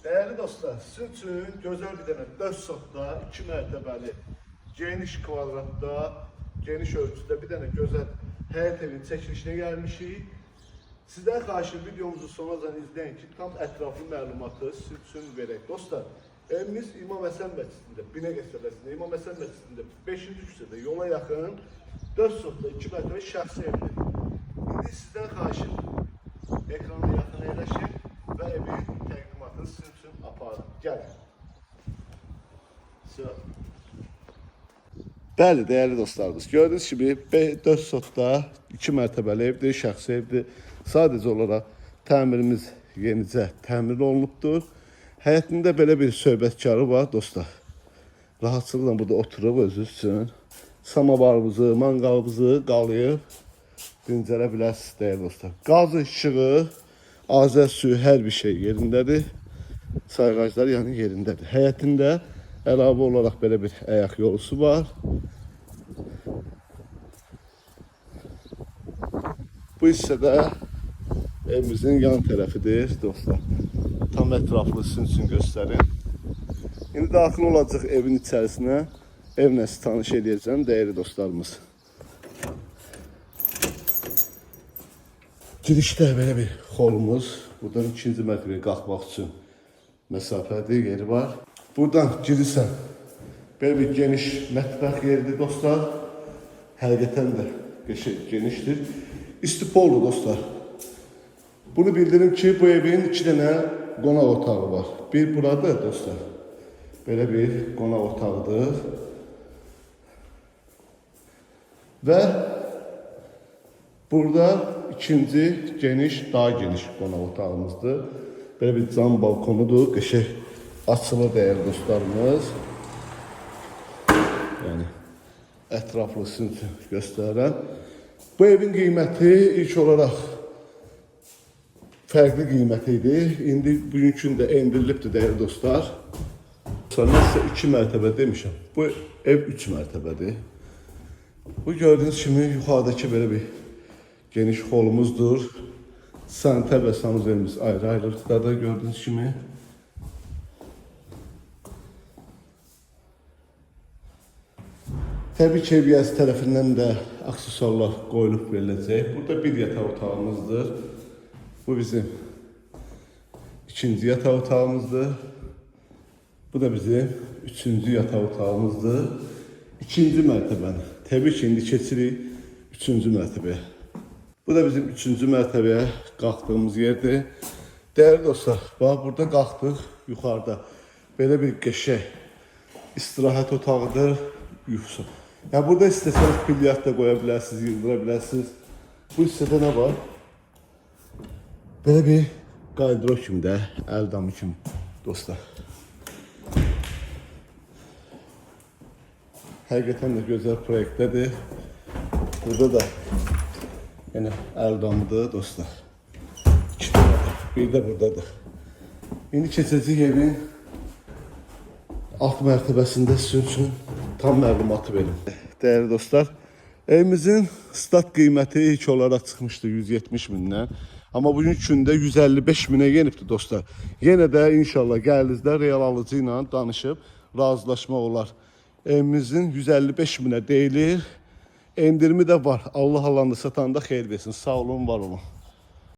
Değerli dostlar, sizin üçün gözəl bir dənə 4 sotda, 2 mərtəbəli, geniş kvadratda, geniş ölçüdə bir dənə gözəl həyət evinin çəkilişinə gəlmişik. Sizdən xahişim videomuzu sonacan izləyin ki, tam ətraflı məlumatı sizin üçün verək. Dostlar, evimiz İmam Həsən məscidində, Binəqə qəsəbəsində, İmam Həsən məscidində 5-ci küçədə yola yaxın 4 sotda, 2 mərtəbəli şəxsi evdir. İndi sizdən xahişim ekrana yaxın əyləşin və evin təqdimatını sizin üçün aparın. Gəlin. Bəli, dəyərli dostlarımız, gördüyünüz kimi 4 sotda 2 mərtəbəli evdir, şəxsi evdir. Sadəcə olaraq təmirimiz yenicə təmir olunubdur. Həyətində belə bir söhbətkarı var dostlar. Rahatçılıqla burada oturub özünüz üçün samavarımızı, manqalımızı qalayıb dincələ bilərsiniz dəyərli dostlar. Qazı, işığı, azər suyu, hər bir şey yerindədir. Sayğaclar yəni yerindədir. Həyətində əlavə olaraq belə bir ayaq yolusu var. Bu hissədə evimizin yan tərəfidir dostlar. Tam ətraflı sizin üçün göstərim. İndi daxil olacaq evin içərisinə. Evlə sizi tanış edəcəm dəyərli dostlarımız. Girişdə belə bir xolumuz. Buradan ikinci mərtəbəyə qalxmaq üçün məsafəli yeri var. Buradan girirsən. Belə bir geniş mətbəx yeridir dostlar. Həqiqətən də genişdir. İstipoldur dostlar. Bunu bildirim ki, bu evin 2 dənə qonaq otağı var. Bir burada dostlar. Belə bir qonaq otağıdır. Və burada ikinci geniş, daha geniş qonaq otağımızdır. Belə bir cam balkonudur. Qəşəng açılır dəyərli dostlarımız. Yəni ətraflı sizin üçün göstərən. Bu evin qiyməti ilk olaraq fərqli qiyməti idi. İndi bugünkü də endirilibdir dəyərli dostlar. Mən sizə 2 mərtəbə demişəm. Bu ev 3 mərtəbədir. Bu gördüyünüz kimi yuxarıdakı belə bir geniş xolumuzdur. Sanitər və sanuzelimiz ayrı-ayrılıqdadır gördüyünüz kimi. Təbii ki, ev yazı tərəfindən də aksesuarlar qoyulub veriləcək. Burada bir yataq otağımızdır. Bu bizim ikinci yataq otağımızdır. Bu da bizim üçüncü yataq otağımızdır. İkinci mərtəbəni. Təbii ki, indi keçirik üçüncü mərtəbəyə. Bu da bizim üçüncü mərtəbəyə qalxdığımız yerdir. Dəyərli dostlar, bax burada qalxdıq yuxarıda. Belə bir qəşəng istirahət otağıdır. Yuxusu. Yəni burada istəsəniz bilyard da qoya bilərsiniz, yıldıra bilərsiniz. Bu hissədə nə var? Belə bir qaydırok kimi də, əl damı kimi dostlar. Həqiqətən də gözəl proyektdədir. Burada da yəni əl damıdır dostlar. 2 dənədir, bir də buradadır. İndi keçəcək evin alt mərtəbəsində sizin üçün tam məlumatı verim. Dəyərli dostlar, evimizin stat qiyməti ilk olaraq çıxmışdı 170 mindən. Amma bugünkü gündə 155 minə yenibdir dostlar. Yenə də inşallah gəldinizdə real alıcı ilə danışıb razılaşmaq olar. Evimizin 155 minə deyilir. Endirimi də var. Allah alanda satanda xeyir versin. Sağ olun, var olun.